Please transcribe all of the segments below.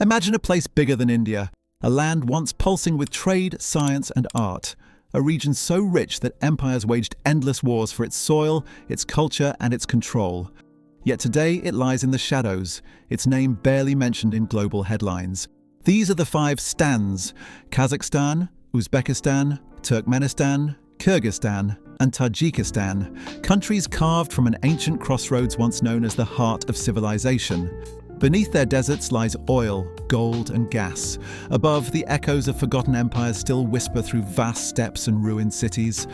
Imagine a place bigger than India, a land once pulsing with trade, science, and art. A region so rich that empires waged endless wars for its soil, its culture, and its control. Yet today it lies in the shadows, its name barely mentioned in global headlines. These are the 5 stands: Kazakhstan, Uzbekistan, Turkmenistan, Kyrgyzstan, and Tajikistan, countries carved from an ancient crossroads once known as the heart of civilization. Beneath their deserts lies oil, gold, and gas. Above, the echoes of forgotten empires still whisper through vast steppes and ruined cities.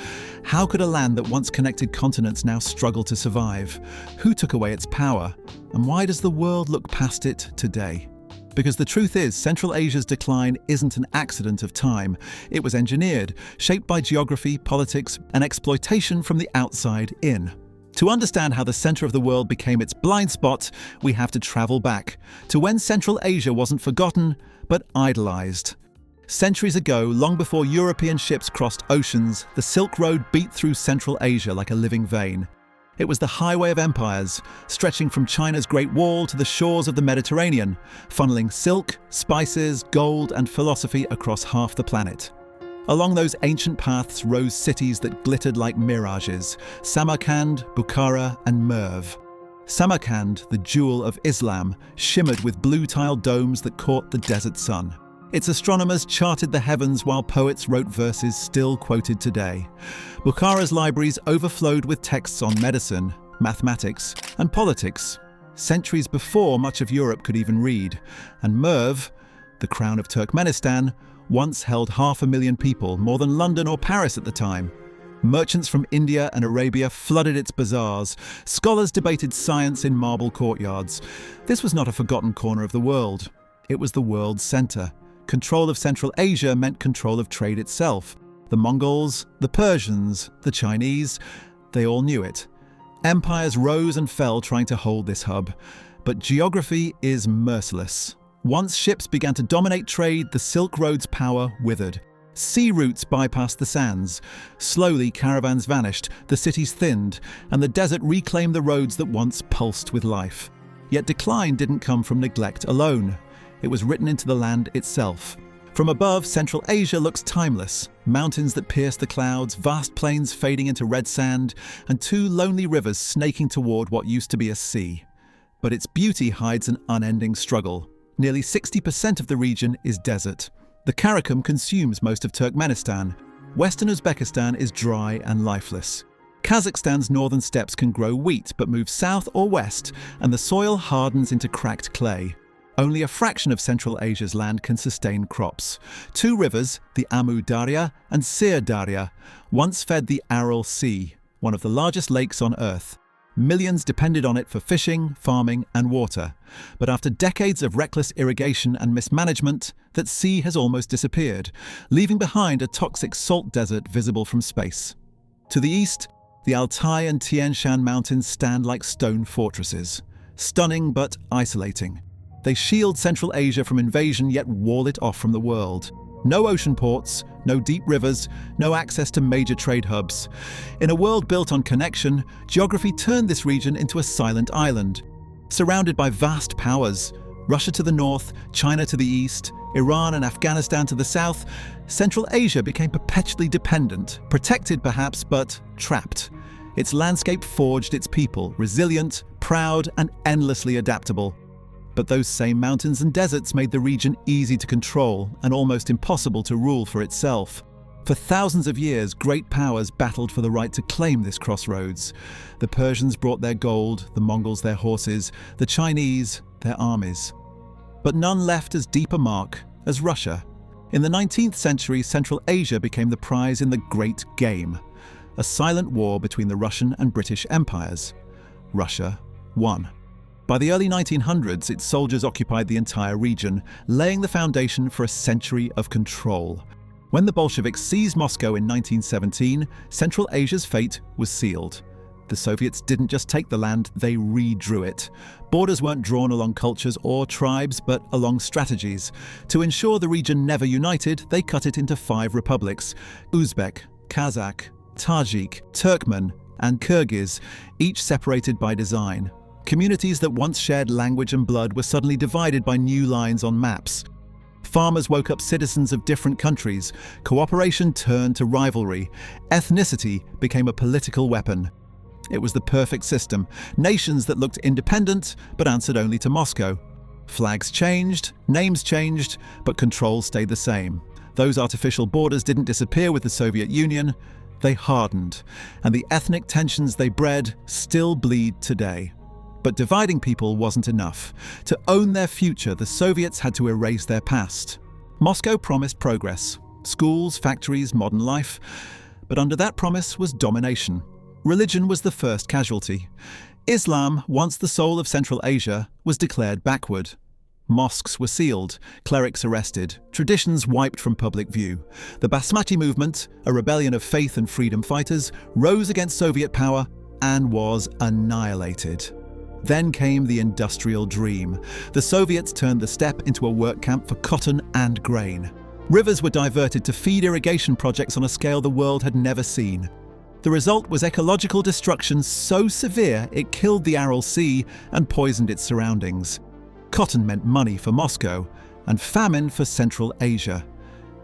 How could a land that once connected continents now struggle to survive? Who took away its power? And why does the world look past it today? Because the truth is, Central Asia's decline isn't an accident of time. It was engineered, shaped by geography, politics, and exploitation from the outside in. To understand how the center of the world became its blind spot, we have to travel back to when Central Asia wasn't forgotten, but idolized. Centuries ago, long before European ships crossed oceans, the Silk Road beat through Central Asia like a living vein. It was the highway of empires, stretching from China's Great Wall to the shores of the Mediterranean, funneling silk, spices, gold, and philosophy across half the planet. Along those ancient paths rose cities that glittered like mirages: Samarkand, Bukhara, and Merv. Samarkand, the jewel of Islam, shimmered with blue-tiled domes that caught the desert sun. Its astronomers charted the heavens while poets wrote verses still quoted today. Bukhara's libraries overflowed with texts on medicine, mathematics, and politics, centuries before much of Europe could even read. And Merv, the crown of Turkmenistan, once held 500,000 people, more than London or Paris at the time. Merchants from India and Arabia flooded its bazaars. Scholars debated science in marble courtyards. This was not a forgotten corner of the world. It was the world's center. Control of Central Asia meant control of trade itself. The Mongols, the Persians, the Chinese, they all knew it. Empires rose and fell trying to hold this hub. But geography is merciless. Once ships began to dominate trade, the Silk Road's power withered. Sea routes bypassed the sands. Slowly, caravans vanished, the cities thinned, and the desert reclaimed the roads that once pulsed with life. Yet decline didn't come from neglect alone. It was written into the land itself. From above, Central Asia looks timeless. Mountains that pierce the clouds, vast plains fading into red sand, and 2 lonely rivers snaking toward what used to be a sea. But its beauty hides an unending struggle. Nearly 60% of the region is desert. The Karakum consumes most of Turkmenistan. Western Uzbekistan is dry and lifeless. Kazakhstan's northern steppes can grow wheat but move south or west, and the soil hardens into cracked clay. Only a fraction of Central Asia's land can sustain crops. 2 rivers, the Amu Darya and Sir Darya, once fed the Aral Sea, one of the largest lakes on Earth. Millions depended on it for fishing, farming, and water. But after decades of reckless irrigation and mismanagement, that sea has almost disappeared, leaving behind a toxic salt desert visible from space. To the east, the Altai and Tian Shan mountains stand like stone fortresses. Stunning but isolating. They shield Central Asia from invasion yet wall it off from the world. No ocean ports, no deep rivers, no access to major trade hubs. In a world built on connection, geography turned this region into a silent island. Surrounded by vast powers, Russia to the north, China to the east, Iran and Afghanistan to the south, Central Asia became perpetually dependent, protected perhaps, but trapped. Its landscape forged its people, resilient, proud, and endlessly adaptable. But those same mountains and deserts made the region easy to control and almost impossible to rule for itself. For thousands of years, great powers battled for the right to claim this crossroads. The Persians brought their gold, the Mongols their horses, the Chinese their armies. But none left as deep a mark as Russia. In the 19th century, Central Asia became the prize in the Great Game, a silent war between the Russian and British empires. Russia won. By the early 1900s, its soldiers occupied the entire region, laying the foundation for a century of control. When the Bolsheviks seized Moscow in 1917, Central Asia's fate was sealed. The Soviets didn't just take the land, they redrew it. Borders weren't drawn along cultures or tribes, but along strategies. To ensure the region never united, they cut it into 5 republics: Uzbek, Kazakh, Tajik, Turkmen, and Kyrgyz, each separated by design. Communities that once shared language and blood were suddenly divided by new lines on maps. Farmers woke up citizens of different countries, cooperation turned to rivalry, ethnicity became a political weapon. It was the perfect system, nations that looked independent but answered only to Moscow. Flags changed, names changed, but control stayed the same. Those artificial borders didn't disappear with the Soviet Union, they hardened, and the ethnic tensions they bred still bleed today. But dividing people wasn't enough. To own their future, the Soviets had to erase their past. Moscow promised progress, schools, factories, modern life. But under that promise was domination. Religion was the first casualty. Islam, once the soul of Central Asia, was declared backward. Mosques were sealed, clerics arrested, traditions wiped from public view. The Basmati movement, a rebellion of faith and freedom fighters, rose against Soviet power and was annihilated. Then came the industrial dream. The Soviets turned the steppe into a work camp for cotton and grain. Rivers were diverted to feed irrigation projects on a scale the world had never seen. The result was ecological destruction so severe it killed the Aral Sea and poisoned its surroundings. Cotton meant money for Moscow and famine for Central Asia.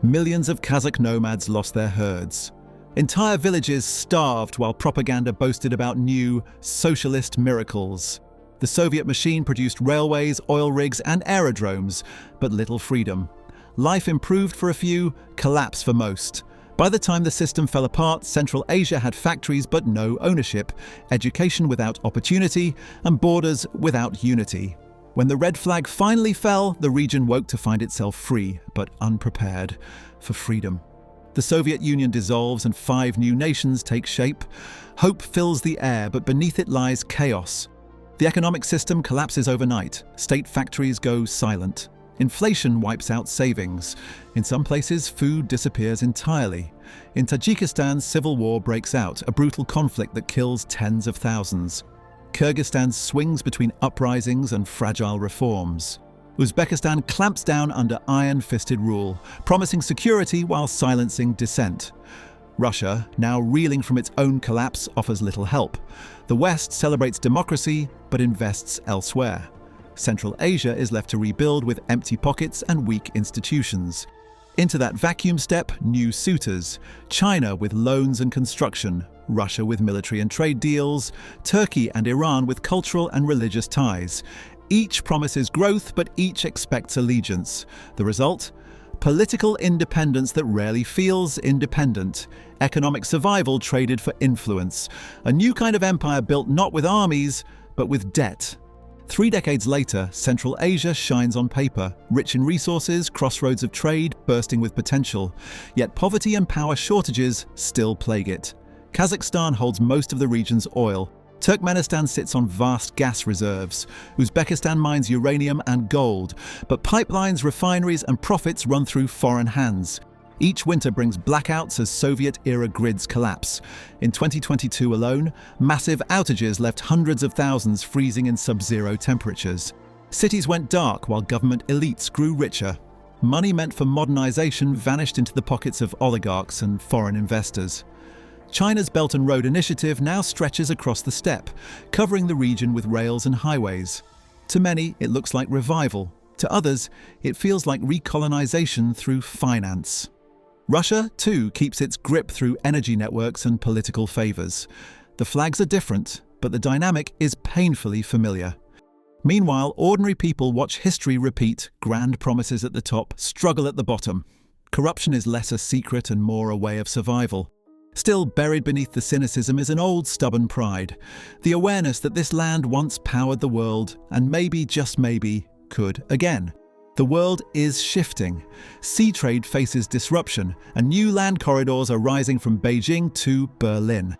Millions of Kazakh nomads lost their herds. Entire villages starved while propaganda boasted about new socialist miracles. The Soviet machine produced railways, oil rigs, and aerodromes, but little freedom. Life improved for a few, collapsed for most. By the time the system fell apart, Central Asia had factories but no ownership, education without opportunity, and borders without unity. When the red flag finally fell, the region woke to find itself free, but unprepared for freedom. The Soviet Union dissolves and 5 new nations take shape. Hope fills the air, but beneath it lies chaos. The economic system collapses overnight. State factories go silent. Inflation wipes out savings. In some places, food disappears entirely. In Tajikistan, civil war breaks out, a brutal conflict that kills tens of thousands. Kyrgyzstan swings between uprisings and fragile reforms. Uzbekistan clamps down under iron-fisted rule, promising security while silencing dissent. Russia, now reeling from its own collapse, offers little help. The West celebrates democracy, but invests elsewhere. Central Asia is left to rebuild with empty pockets and weak institutions. Into that vacuum step new suitors: China with loans and construction, Russia with military and trade deals, Turkey and Iran with cultural and religious ties. Each promises growth, but each expects allegiance. The result? Political independence that rarely feels independent. Economic survival traded for influence. A new kind of empire built not with armies, but with debt. 3 decades later, Central Asia shines on paper, rich in resources, crossroads of trade, bursting with potential. Yet poverty and power shortages still plague it. Kazakhstan holds most of the region's oil. Turkmenistan sits on vast gas reserves. Uzbekistan mines uranium and gold. But pipelines, refineries, and profits run through foreign hands. Each winter brings blackouts as Soviet-era grids collapse. In 2022 alone, massive outages left hundreds of thousands freezing in sub-zero temperatures. Cities went dark while government elites grew richer. Money meant for modernization vanished into the pockets of oligarchs and foreign investors. China's Belt and Road Initiative now stretches across the steppe, covering the region with rails and highways. To many, it looks like revival. To others, it feels like recolonization through finance. Russia, too, keeps its grip through energy networks and political favors. The flags are different, but the dynamic is painfully familiar. Meanwhile, ordinary people watch history repeat: grand promises at the top, struggle at the bottom. Corruption is less a secret and more a way of survival. Still, buried beneath the cynicism is an old stubborn pride. The awareness that this land once powered the world, and maybe, just maybe, could again. The world is shifting. Sea trade faces disruption, and new land corridors are rising from Beijing to Berlin.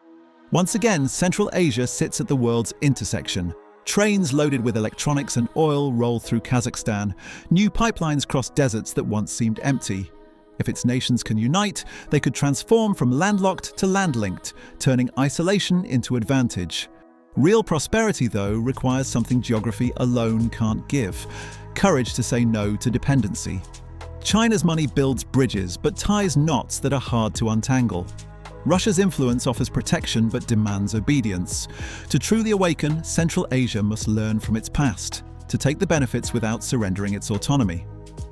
Once again, Central Asia sits at the world's intersection. Trains loaded with electronics and oil roll through Kazakhstan. New pipelines cross deserts that once seemed empty. If its nations can unite, they could transform from landlocked to land-linked, turning isolation into advantage. Real prosperity, though, requires something geography alone can't give: courage to say no to dependency. China's money builds bridges, but ties knots that are hard to untangle. Russia's influence offers protection but demands obedience. To truly awaken, Central Asia must learn from its past, to take the benefits without surrendering its autonomy.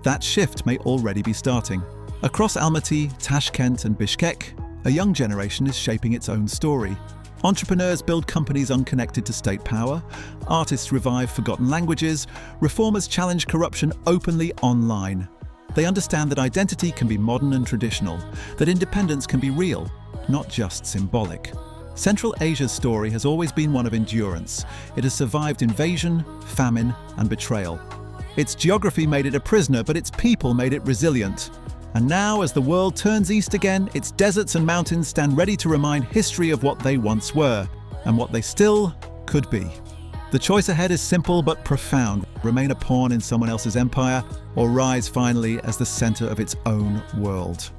That shift may already be starting. Across Almaty, Tashkent and Bishkek, a young generation is shaping its own story. Entrepreneurs build companies unconnected to state power, artists revive forgotten languages, reformers challenge corruption openly online. They understand that identity can be modern and traditional, that independence can be real, not just symbolic. Central Asia's story has always been one of endurance. It has survived invasion, famine, and betrayal. Its geography made it a prisoner, but its people made it resilient. And now, as the world turns east again, its deserts and mountains stand ready to remind history of what they once were, and what they still could be. The choice ahead is simple but profound: remain a pawn in someone else's empire, or rise finally as the center of its own world.